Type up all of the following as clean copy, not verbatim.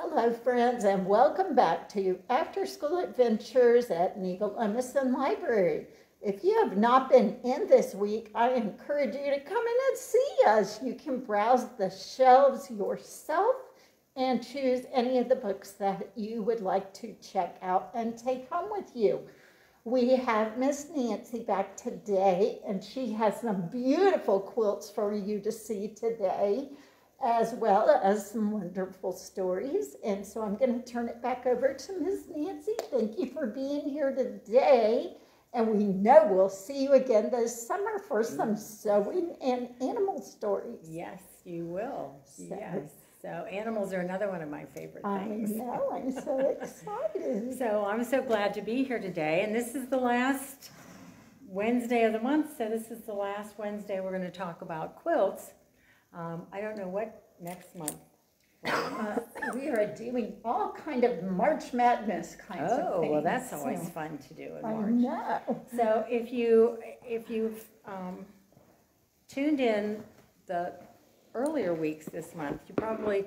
Hello, friends, and welcome back to After School Adventures at Neagle Emerson Library. If you have not been in this week, I encourage you to come in and see us. You can browse the shelves yourself and choose any of the books that you would like to check out and take home with you. We have Miss Nancy back today, and she has some beautiful quilts for you to see today, as well as some wonderful stories. And so I'm going to turn it back over to Miss Nancy. Thank you for being here today. And we know we'll see you again this summer for some sewing and animal stories. Yes, you will. Yes. So animals are another one of my favorite things. I know. I'm so excited. So I'm so glad to be here today. And this is the last Wednesday of the month. So this is the last Wednesday we're going to talk about quilts. I don't know what next month. We are doing all kind of March Madness kinds of things. Oh, well, that's always fun to do in March. I know. So if you've tuned in the earlier weeks this month, you probably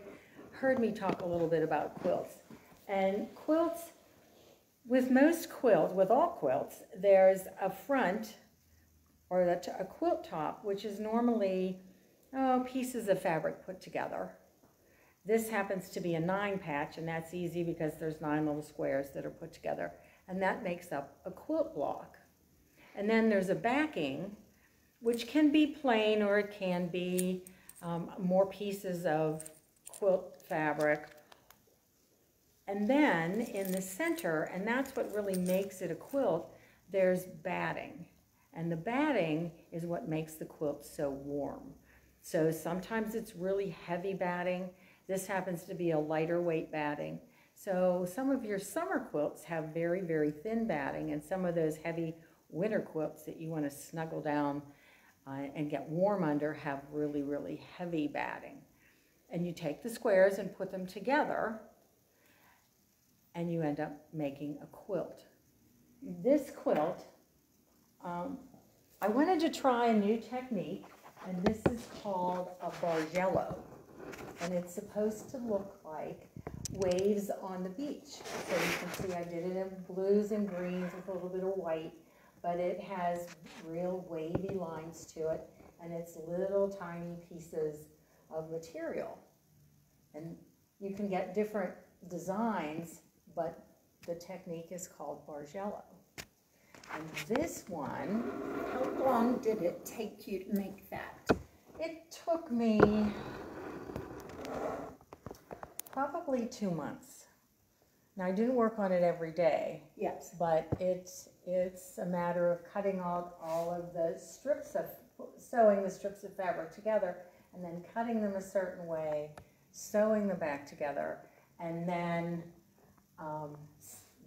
heard me talk a little bit about quilts. And quilts, with all quilts, there's a front or a quilt top, which is normally pieces of fabric put together. This happens to be a 9-patch, and that's easy because there's 9 little squares that are put together, and that makes up a quilt block. And then there's a backing, which can be plain or it can be more pieces of quilt fabric. And then in the center, and that's what really makes it a quilt, there's batting. And the batting is what makes the quilt so warm. So sometimes it's really heavy batting. This happens to be a lighter weight batting. So some of your summer quilts have very, very thin batting, and some of those heavy winter quilts that you want to snuggle down and get warm under have really, really heavy batting. And you take the squares and put them together, and you end up making a quilt. This quilt, I wanted to try a new technique, and this is called a bargello. And it's supposed to look like waves on the beach. So you can see I did it in blues and greens with a little bit of white, but it has real wavy lines to it, and it's little tiny pieces of material. And you can get different designs, but the technique is called bargello. And this one, How long did it take you to make that? it took me probably 2 months. Now, I didn't work on it every day. Yes. But it's a matter of cutting out all of the sewing the strips of fabric together, and then cutting them a certain way, sewing them back together, and then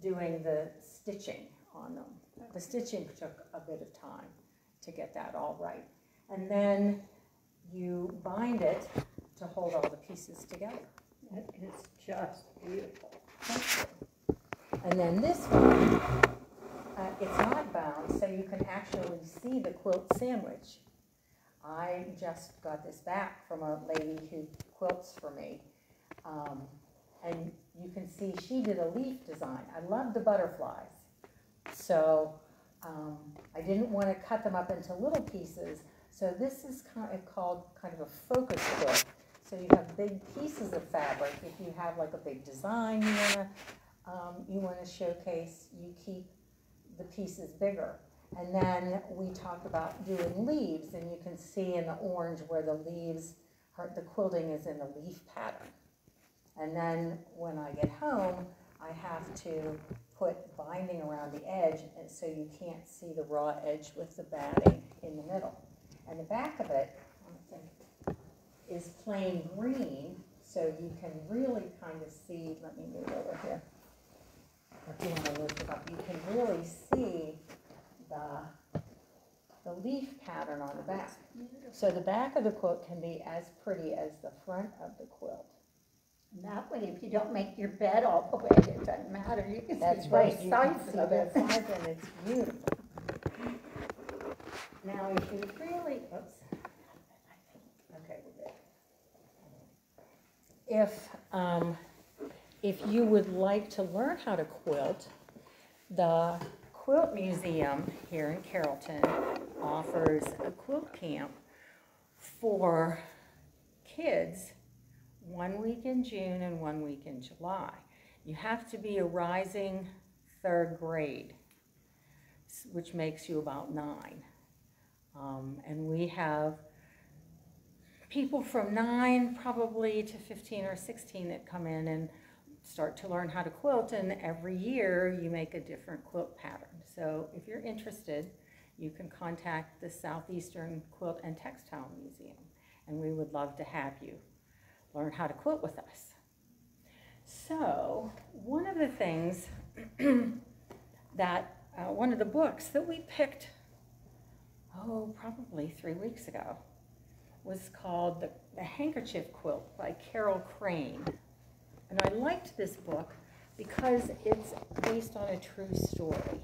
doing the stitching on them. The stitching took a bit of time to get that all right. And then you bind it to hold all the pieces together. It is just beautiful. Thank you. And then this one, it's not bound, so you can actually see the quilt sandwich. I just got this back from a lady who quilts for me. And you can see she did a leaf design. I love the butterflies. So I didn't want to cut them up into little pieces. So this is called a focus quilt. So you have big pieces of fabric. If you have like a big design you want to showcase, you keep the pieces bigger. And then we talked about doing leaves, and you can see in the orange where the leaves, the quilting is in the leaf pattern. And then when I get home, I have to put binding around the edge, and so you can't see the raw edge with the batting in the middle. And the back of it, is plain green, so you can really kind of see, let me move over here, if you want to lift it up, you can really see the leaf pattern on the back. So the back of the quilt can be as pretty as the front of the quilt. And that way, if you don't make your bed all the way, it doesn't matter. You can see right. both sides of it. Both sides, and it's beautiful. Now, if you really, oops. Okay, we're good. If if you would like to learn how to quilt, the Quilt Museum here in Carrollton offers a quilt camp for kids 1 week in June and 1 week in July. You have to be a rising 3rd grade, which makes you about 9. And we have people from 9 probably to 15 or 16 that come in and start to learn how to quilt, and every year you make a different quilt pattern. So if you're interested, you can contact the Southeastern Quilt and Textile Museum, and we would love to have you learn how to quilt with us. So one of the things that, one of the books that we picked, probably 3 weeks ago, was called the Handkerchief Quilt by Carol Klein. And I liked this book because it's based on a true story.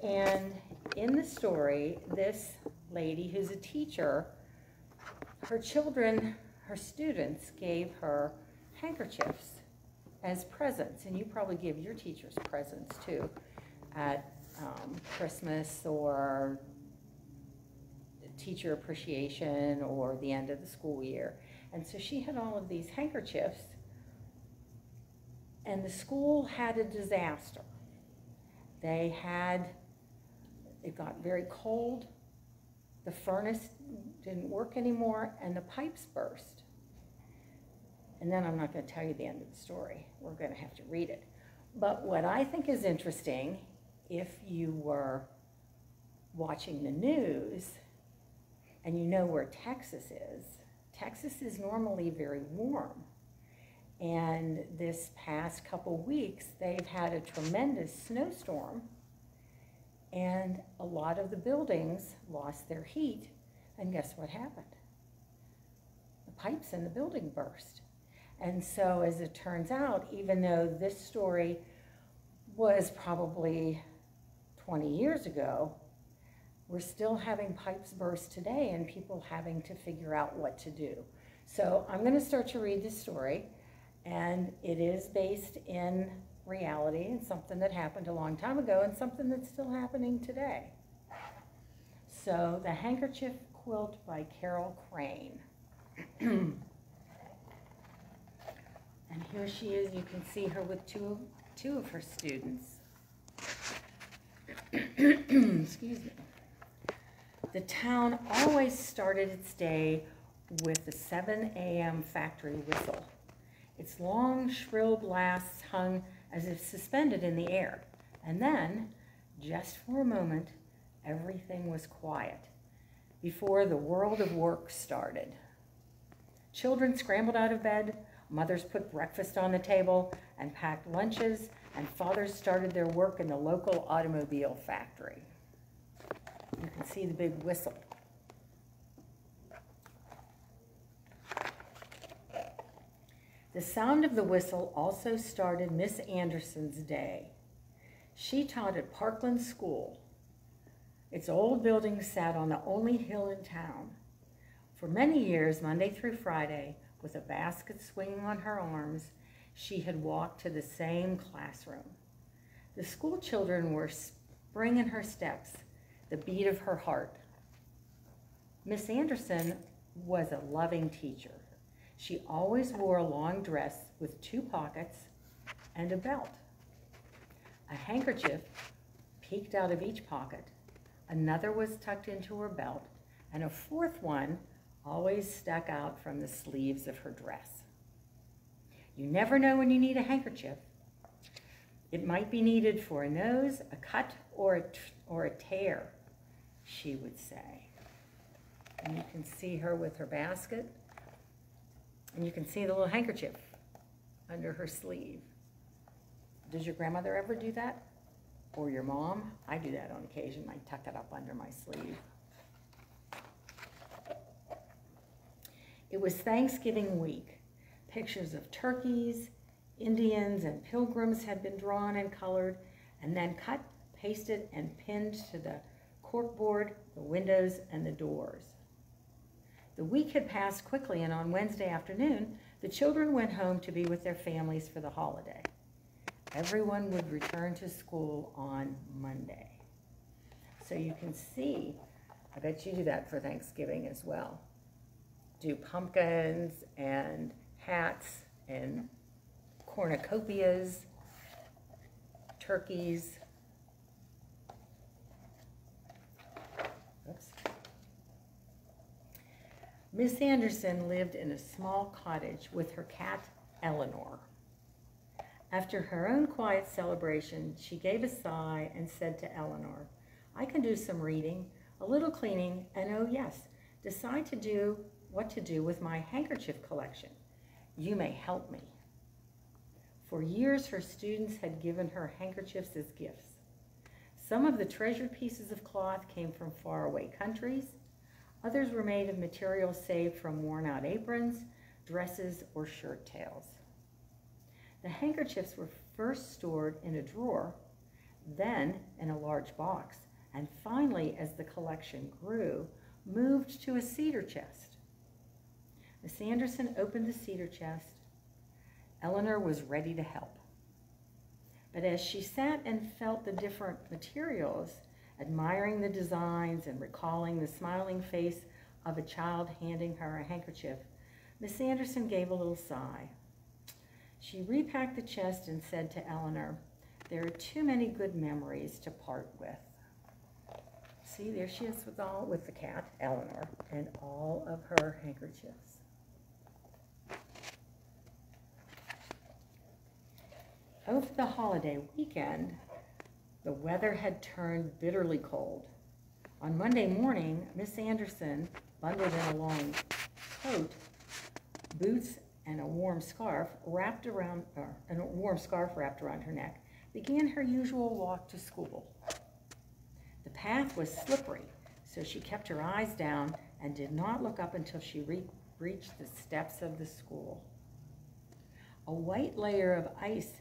And in the story, this lady who's a teacher, her children, her students gave her handkerchiefs as presents. And you probably give your teachers presents too at Christmas or teacher appreciation or the end of the school year. And so she had all of these handkerchiefs, and the school had a disaster. It got very cold, the furnace didn't work anymore, and the pipes burst. And then I'm not going to tell you the end of the story. We're going to have to read it. But what I think is interesting, if you were watching the news and you know where Texas is normally very warm. And this past couple weeks, they've had a tremendous snowstorm, and a lot of the buildings lost their heat, and guess what happened? The pipes in the building burst. And so as it turns out, even though this story was probably 20 years ago, we're still having pipes burst today and people having to figure out what to do. So I'm going to start to read this story, and it is based in reality and something that happened a long time ago and something that's still happening today. So The Handkerchief Quilt by Carol Klein. And here she is. You can see her with two of her students. Excuse me. The town always started its day with the 7 a.m. factory whistle. Its long, shrill blasts hung as if suspended in the air. And then, just for a moment, everything was quiet before the world of work started. Children scrambled out of bed, mothers put breakfast on the table and packed lunches, and fathers started their work in the local automobile factory. You can see the big whistle. The sound of the whistle also started Miss Anderson's day. She taught at Parkland School. Its old building sat on the only hill in town. For many years, Monday through Friday, with a basket swinging on her arms, she had walked to the same classroom. The school children were spring in her steps, the beat of her heart. Miss Anderson was a loving teacher. She always wore a long dress with 2 pockets and a belt. A handkerchief peeked out of each pocket, another was tucked into her belt, and a 4th one always stuck out from the sleeves of her dress. You never know when you need a handkerchief. It might be needed for a nose, a cut, or a tear, she would say. And you can see her with her basket, and you can see the little handkerchief under her sleeve. Does your grandmother ever do that? Or your mom? I do that on occasion. I tuck it up under my sleeve. It was Thanksgiving week. Pictures of turkeys, Indians, and pilgrims had been drawn and colored, and then cut, pasted, and pinned to the corkboard, the windows, and the doors. The week had passed quickly, and on Wednesday afternoon, the children went home to be with their families for the holiday. Everyone would return to school on Monday. So you can see, I bet you do that for Thanksgiving as well. Do pumpkins and hats and cornucopias, turkeys. Oops. Miss Anderson lived in a small cottage with her cat, Eleanor. After her own quiet celebration, she gave a sigh and said to Eleanor, "I can do some reading, a little cleaning, and oh yes, decide what to do with my handkerchief collection. You may help me." For years, her students had given her handkerchiefs as gifts. Some of the treasured pieces of cloth came from faraway countries. Others were made of materials saved from worn-out aprons, dresses, or shirt tails. The handkerchiefs were first stored in a drawer, then in a large box, and finally, as the collection grew, moved to a cedar chest. Miss Anderson opened the cedar chest. Eleanor was ready to help. But as she sat and felt the different materials, admiring the designs and recalling the smiling face of a child handing her a handkerchief, Miss Anderson gave a little sigh. She repacked the chest and said to Eleanor, "There are too many good memories to part with." See, there she is with the cat, Eleanor, and all of her handkerchiefs. Over the holiday weekend, the weather had turned bitterly cold. On Monday morning, Miss Anderson, bundled in a long coat, boots, and a warm scarf wrapped around her neck, began her usual walk to school. The path was slippery, so she kept her eyes down and did not look up until she reached the steps of the school. A white layer of ice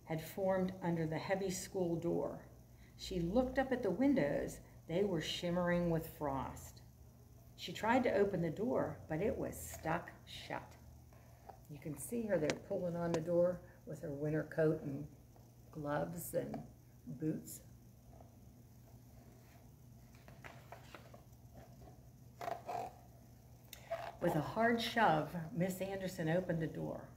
had formed under the heavy school door. She looked up at the windows. They were shimmering with frost. She tried to open the door, but it was stuck shut. You can see her there pulling on the door with her winter coat and gloves and boots. With a hard shove, Miss Anderson opened the door.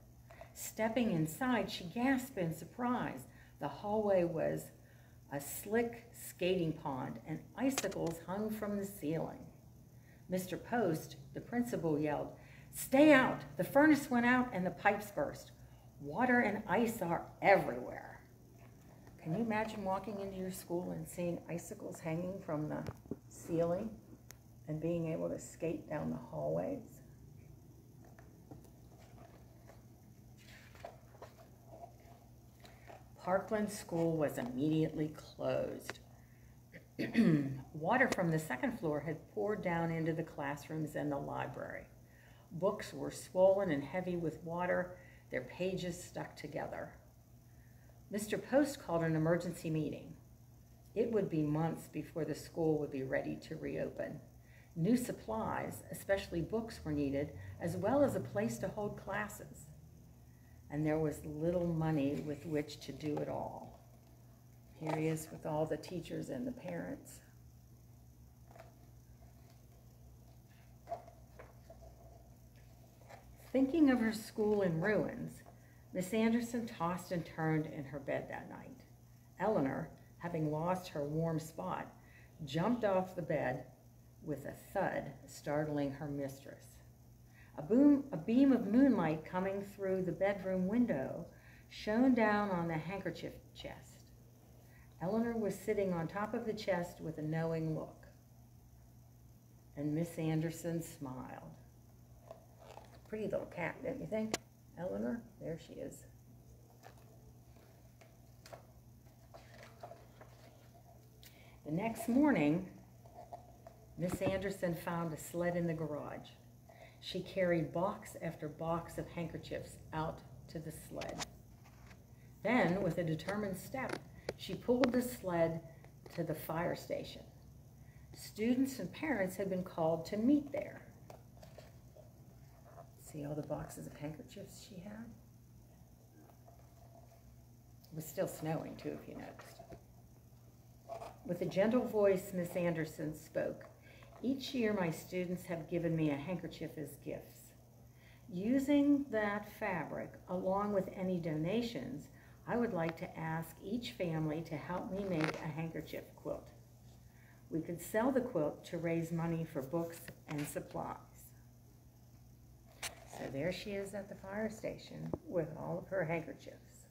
Stepping inside, she gasped in surprise. The hallway was a slick skating pond, and icicles hung from the ceiling. Mr. Post, the principal, yelled, "Stay out! The furnace went out and the pipes burst. Water and ice are everywhere." Can you imagine walking into your school and seeing icicles hanging from the ceiling and being able to skate down the hallways? Parkland School was immediately closed. Water from the second floor had poured down into the classrooms and the library. Books were swollen and heavy with water, their pages stuck together. Mr. Post called an emergency meeting. It would be months before the school would be ready to reopen. New supplies, especially books, were needed, as well as a place to hold classes. And there was little money with which to do it all. Here he is with all the teachers and the parents. Thinking of her school in ruins, Miss Anderson tossed and turned in her bed that night. Eleanor, having lost her warm spot, jumped off the bed with a thud, startling her mistress. A beam of moonlight coming through the bedroom window shone down on the handkerchief chest. Eleanor was sitting on top of the chest with a knowing look. And Miss Anderson smiled. Pretty little cat, don't you think, Eleanor? There she is. The next morning, Miss Anderson found a sled in the garage. She carried box after box of handkerchiefs out to the sled. Then, with a determined step, she pulled the sled to the fire station. Students and parents had been called to meet there. See all the boxes of handkerchiefs she had? It was still snowing too, if you noticed. With a gentle voice, Miss Anderson spoke. Each year my students have given me a handkerchief as gifts. Using that fabric, along with any donations, I would like to ask each family to help me make a handkerchief quilt. We could sell the quilt to raise money for books and supplies. So there she is at the fire station with all of her handkerchiefs.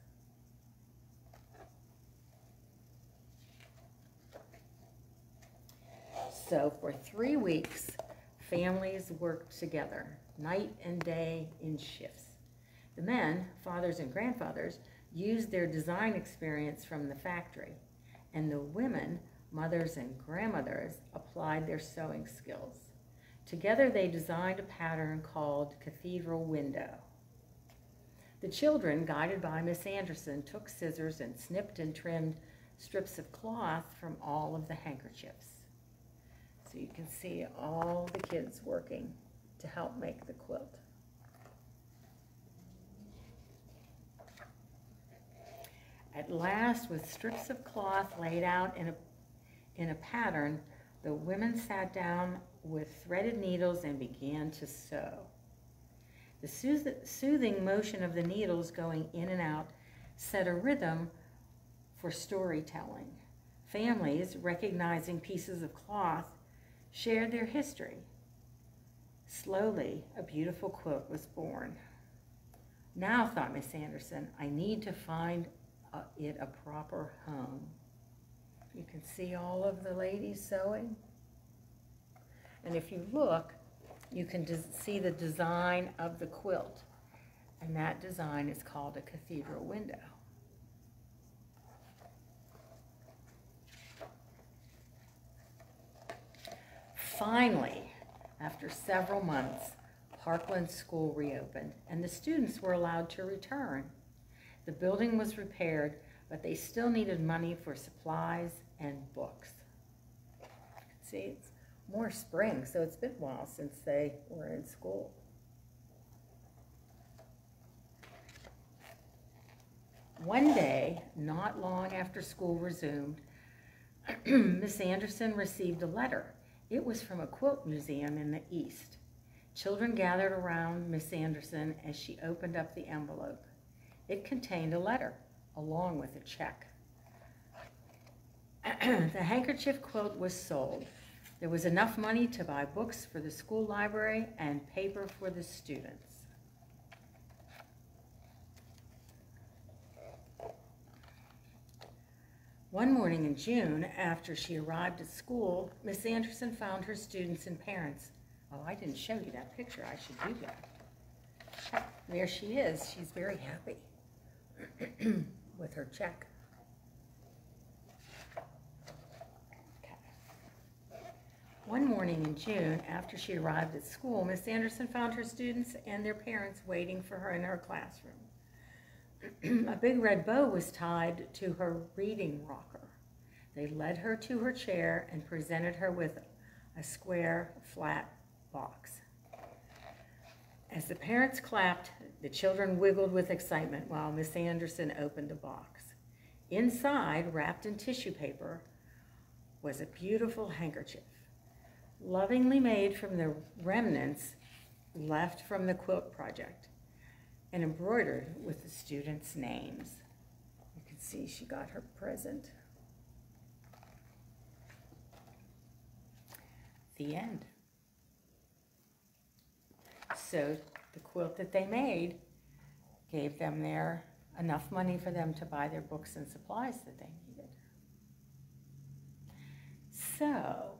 So for 3 weeks, families worked together, night and day in shifts. The men, fathers and grandfathers, used their design experience from the factory, and the women, mothers and grandmothers, applied their sewing skills. Together they designed a pattern called Cathedral Window. The children, guided by Miss Anderson, took scissors and snipped and trimmed strips of cloth from all of the handkerchiefs. So you can see all the kids working to help make the quilt. At last, with strips of cloth laid out in a pattern, the women sat down with threaded needles and began to sew. The soothing motion of the needles going in and out set a rhythm for storytelling. Families, recognizing pieces of cloth, shared their history. Slowly, a beautiful quilt was born. Now, thought Miss Anderson, I need to find it a proper home. You can see all of the ladies sewing. And if you look, you can see the design of the quilt. And that design is called a cathedral window. Finally, after several months, Parkland School reopened and the students were allowed to return. The building was repaired, but they still needed money for supplies and books. You can see it's more spring, so it's been a while since they were in school. One day, not long after school resumed, Miss Anderson received a letter. It was from a quilt museum in the East. Children gathered around Miss Anderson as she opened up the envelope. It contained a letter, along with a check. The handkerchief quilt was sold. There was enough money to buy books for the school library and paper for the students. One morning in June, after she arrived at school, Miss Anderson found her students and parents. Oh, I didn't show you that picture. I should do that. There she is. She's very happy with her check. Okay. One morning in June, after she arrived at school, Miss Anderson found her students and their parents waiting for her in her classroom. A big red bow was tied to her reading rocker. They led her to her chair and presented her with a square, flat box. As the parents clapped, the children wiggled with excitement while Miss Anderson opened the box. Inside, wrapped in tissue paper, was a beautiful handkerchief, lovingly made from the remnants left from the quilt project, and embroidered with the students' names. You can see she got her present. The end. So the quilt that they made gave them enough money for them to buy their books and supplies that they needed. So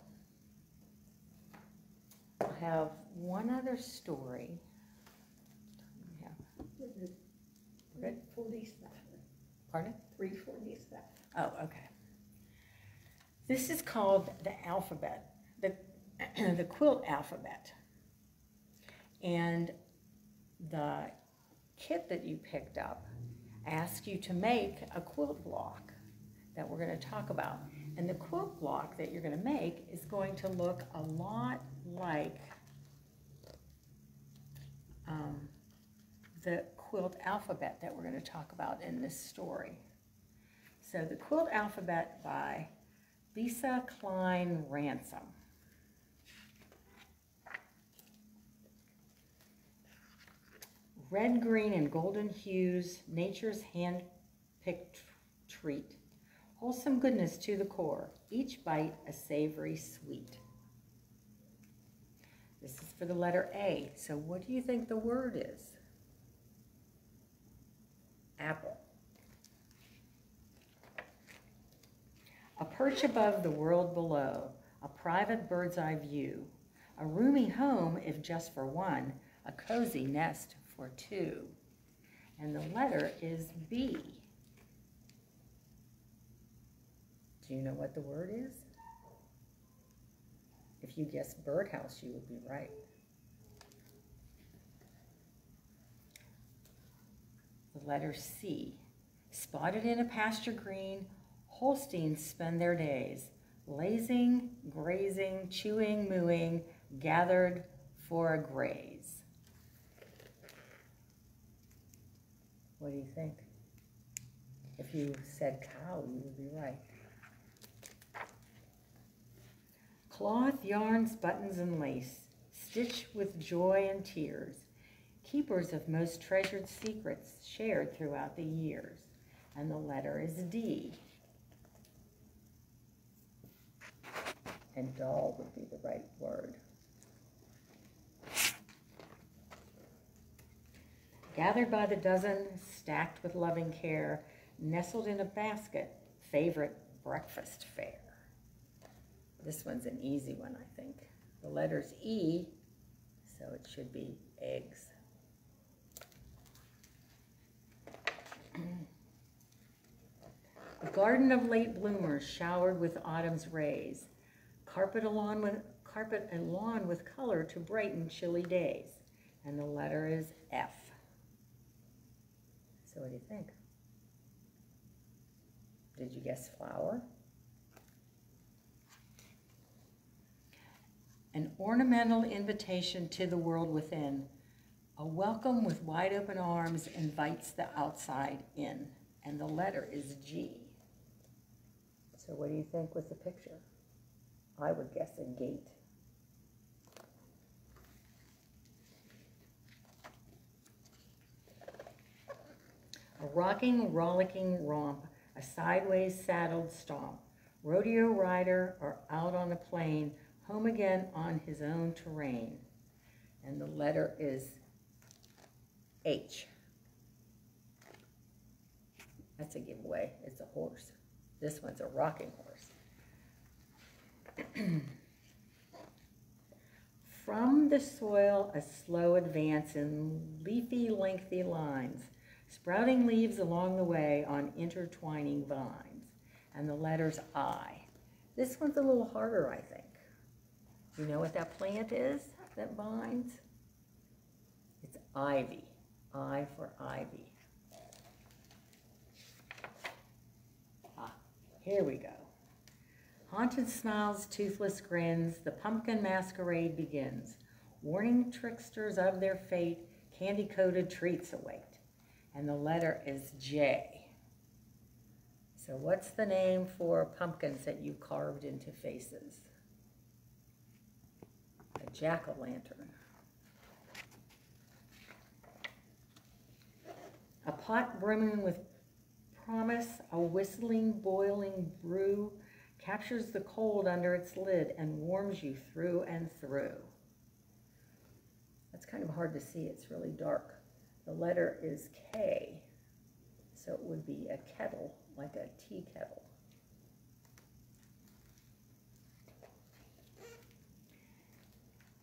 I'll have one other story. 347. Pardon? 347. Oh, okay. This is called the alphabet, the Quilt Alphabet. And the kit that you picked up asks you to make a quilt block that we're going to talk about. And the quilt block that you're going to make is going to look a lot like the quilt alphabet that we're going to talk about in this story. So the Quilt Alphabet by Lisa Klein Ransom. Red, green, and golden hues, nature's hand-picked treat. Wholesome goodness to the core, each bite a savory sweet. This is for the letter A. So what do you think the word is? Apple. A perch above the world below, a private bird's eye view, a roomy home if just for one, a cozy nest for two. And the letter is B. Do you know what the word is? If you guessed birdhouse, you would be right. The letter C. Spotted in a pasture green, Holsteins spend their days, lazing, grazing, chewing, mooing, gathered for a graze. What do you think? If you said cow, you would be right. Cloth, yarns, buttons, and lace, stitched with joy and tears, keepers of most treasured secrets shared throughout the years. And the letter is D. And doll would be the right word. Gathered by the dozen, stacked with loving care, nestled in a basket, favorite breakfast fare. This one's an easy one, I think. The letter's E, so it should be eggs. A garden of late bloomers showered with autumn's rays, carpet a lawn with color to brighten chilly days. And the letter is F. So what do you think? Did you guess flower? An ornamental invitation to the world within. A welcome with wide open arms invites the outside in. And the letter is G. So what do you think was the picture? I would guess a gate. A rocking, rollicking romp, a sideways saddled stomp, rodeo rider or out on a plain, home again on his own terrain. And the letter is H. That's a giveaway. It's a horse. This one's a rocking horse. From the soil, a slow advance in leafy, lengthy lines, sprouting leaves along the way on intertwining vines. And the letter's I. This one's a little harder, I think. Do you know what that plant is that vines? It's ivy. I for ivy. Here we go. Haunted smiles, toothless grins, the pumpkin masquerade begins. Warning tricksters of their fate, candy-coated treats await. And the letter is J. So what's the name for pumpkins that you carved into faces? A jack-o'-lantern. A pot brimming with promise, a whistling, boiling brew captures the cold under its lid and warms you through and through. That's kind of hard to see. It's really dark. The letter is K, so it would be a kettle, like a tea kettle.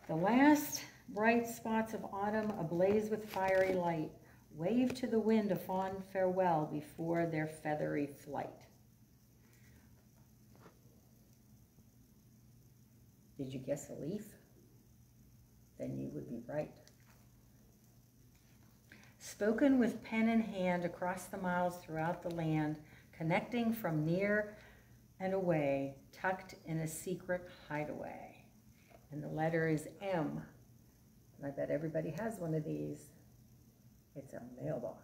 The last bright spots of autumn ablaze with fiery light, wave to the wind a fond farewell before their feathery flight. Did you guess a leaf? Then you would be right. Spoken with pen in hand across the miles throughout the land, connecting from near and away, tucked in a secret hideaway. And the letter is M. And I bet everybody has one of these. It's a mailbox.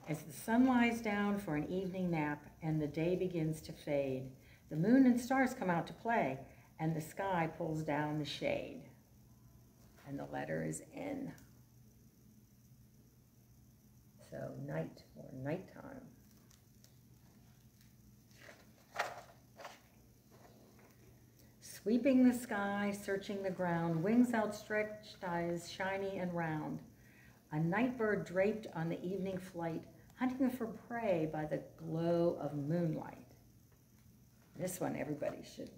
As the sun lies down for an evening nap and the day begins to fade, the moon and stars come out to play, and the sky pulls down the shade. And the letter is N. So night or nighttime. Sweeping the sky, searching the ground, wings outstretched, eyes shiny and round. A night bird draped on the evening flight, hunting for prey by the glow of moonlight. This one everybody should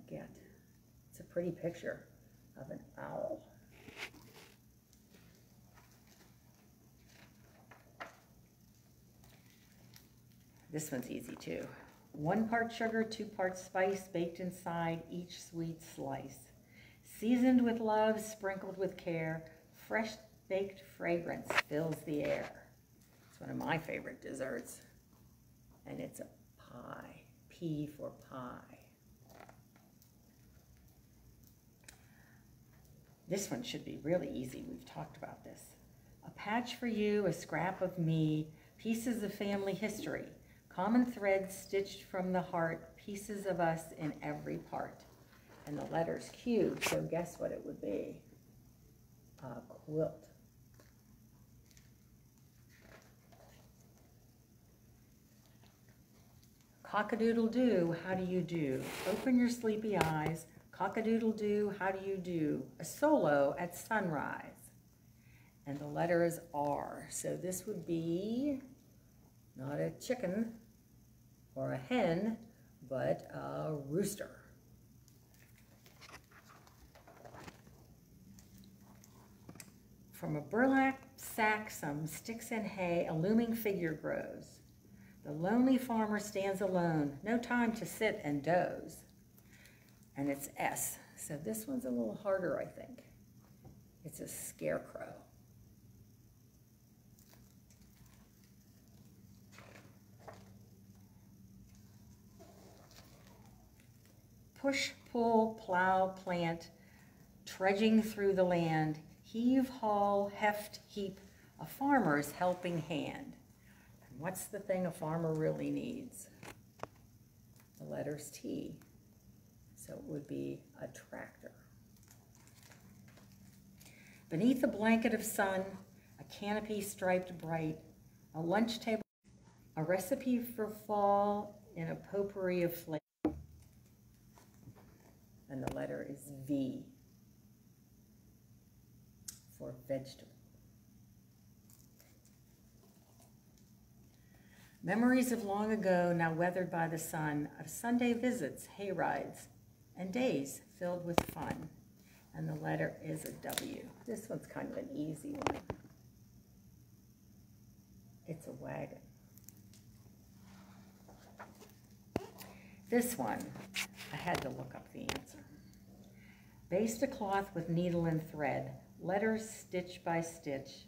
get. It's a pretty picture of an owl. This one's easy too. 1 part sugar, 2 parts spice, baked inside each sweet slice. Seasoned with love, sprinkled with care, fresh baked fragrance fills the air. It's one of my favorite desserts. And it's a pie. P for pie. This one should be really easy. We've talked about this. A patch for you, a scrap of me, pieces of family history, common threads stitched from the heart, pieces of us in every part. And the letter's Q, so guess what it would be? A quilt. Cock-a-doodle-doo, how do you do? Open your sleepy eyes. Cock-a-doodle-doo, how do you do? A solo at sunrise. And the letter is R. So this would be not a chicken or a hen, but a rooster. From a burlap sack, some sticks and hay, a looming figure grows. The lonely farmer stands alone, no time to sit and doze. And it's S. So this one's a little harder, I think. It's a scarecrow. Push, pull, plow, plant, trudging through the land, heave, haul, heft, heap, a farmer's helping hand. And what's the thing a farmer really needs? The letter's T. So it would be a tractor. Beneath a blanket of sun, a canopy striped bright, a lunch table, a recipe for fall in a potpourri of flavor. And the letter is V for vegetable. Memories of long ago, now weathered by the sun, of Sunday visits, hay rides, and days filled with fun. And the letter is a W. This one's kind of an easy one. It's a wagon. This one, I had to look up the answer. Baste a cloth with needle and thread, letters stitch by stitch,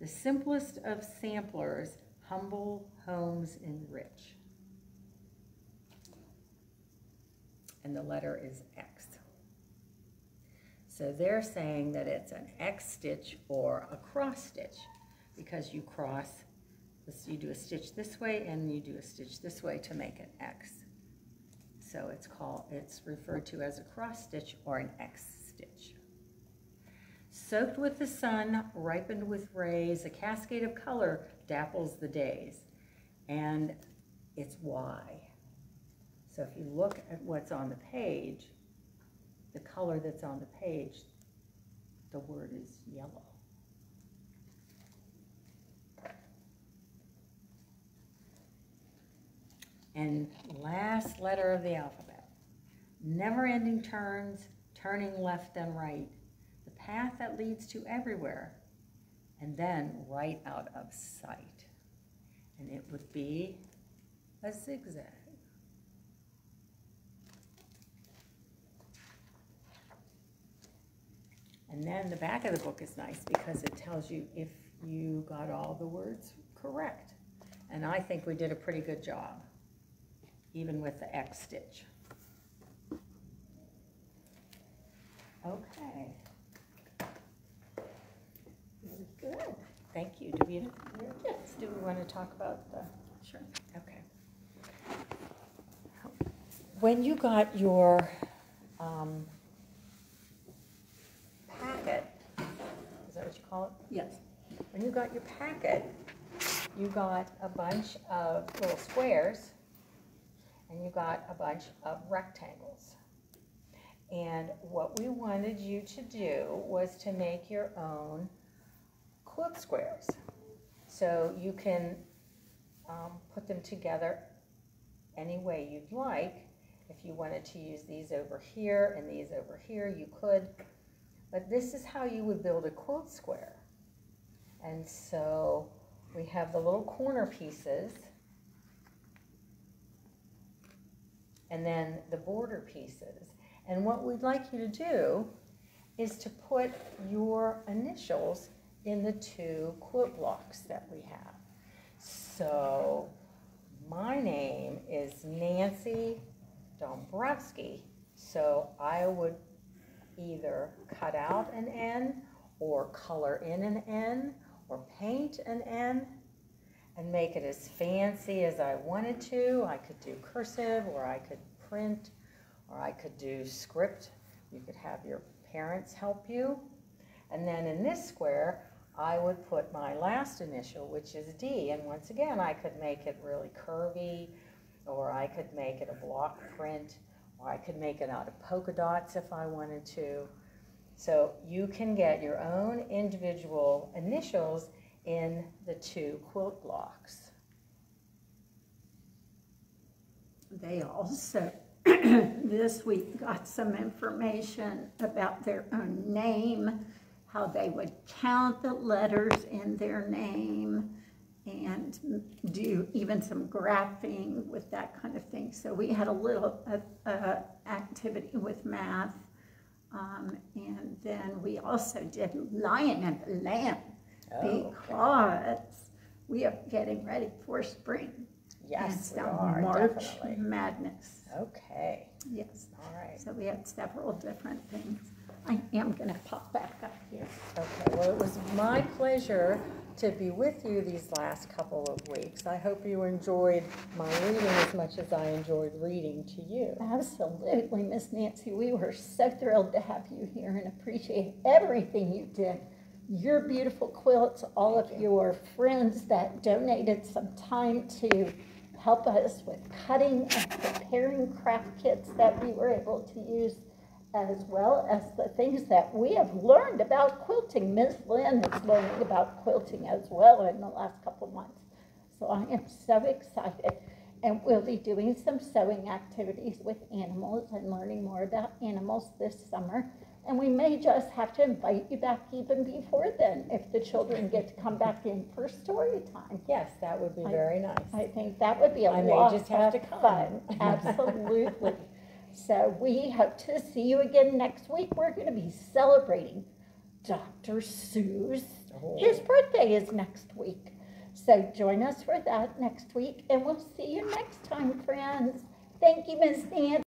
the simplest of samplers, humble homes enrich. And the letter is X. So they're saying that it's an X stitch or a cross stitch because you cross, you do a stitch this way and you do a stitch this way to make an X. So it's referred to as a cross stitch or an X stitch. Soaked with the sun, ripened with rays, a cascade of color dapples the days. And it's Y. So if you look at what's on the page, the color that's on the page, the word is yellow. And last letter of the alphabet. Never-ending turns, turning left and right. The path that leads to everywhere. And then right out of sight. And it would be a zigzag. And then the back of the book is nice because it tells you if you got all the words correct. And I think we did a pretty good job. even with the X stitch. Okay. Very good. Thank you. Do we want to talk about the? Sure. Okay. When you got your packet, is that what you call it? Yes. When you got your packet, you got a bunch of little squares and you got a bunch of rectangles. And what we wanted you to do was to make your own quilt squares. So you can put them together any way you'd like. If you wanted to use these over here and these over here, you could. But this is how you would build a quilt square. And so we have the little corner pieces and then the border pieces. And what we'd like you to do is to put your initials in the two quilt blocks that we have. So my name is Nancy Dombrowski, so I would either cut out an N or color in an N or paint an N and make it as fancy as I wanted to. I could do cursive, or I could print, or I could do script. You could have your parents help you. And then in this square, I would put my last initial, which is D. And once again, I could make it really curvy, or I could make it a block print, or I could make it out of polka dots if I wanted to. So you can get your own individual initials in the two quilt blocks. They also, this week, got some information about their own name, how they would count the letters in their name, and do even some graphing with that kind of thing. So we had a little activity with math, and then we also did Lion and the Lamb, because we are getting ready for spring. Yes, and we are, March definitely. Madness. Okay. Yes. All right. So we had several different things. I am going to pop back up here. Okay, well, it was my pleasure to be with you these last couple of weeks. I hope you enjoyed my reading as much as I enjoyed reading to you. Absolutely, Miss Nancy. We were so thrilled to have you here and appreciate everything you did. Your beautiful quilts, all of your friends that donated some time to help us with cutting and preparing craft kits that we were able to use, as well as the things that we have learned about quilting. Ms. Lynn is learning about quilting as well in the last couple months. So I am so excited. And we'll be doing some sewing activities with animals and learning more about animals this summer. And we may just have to invite you back even before then if the children get to come back in for story time. Yes, that would be very nice. I think that would be a lot of fun. Absolutely. So we hope to see you again next week. We're going to be celebrating Dr. Seuss. His birthday is next week. So join us for that next week, and we'll see you next time, friends. Thank you, Ms. Nancy.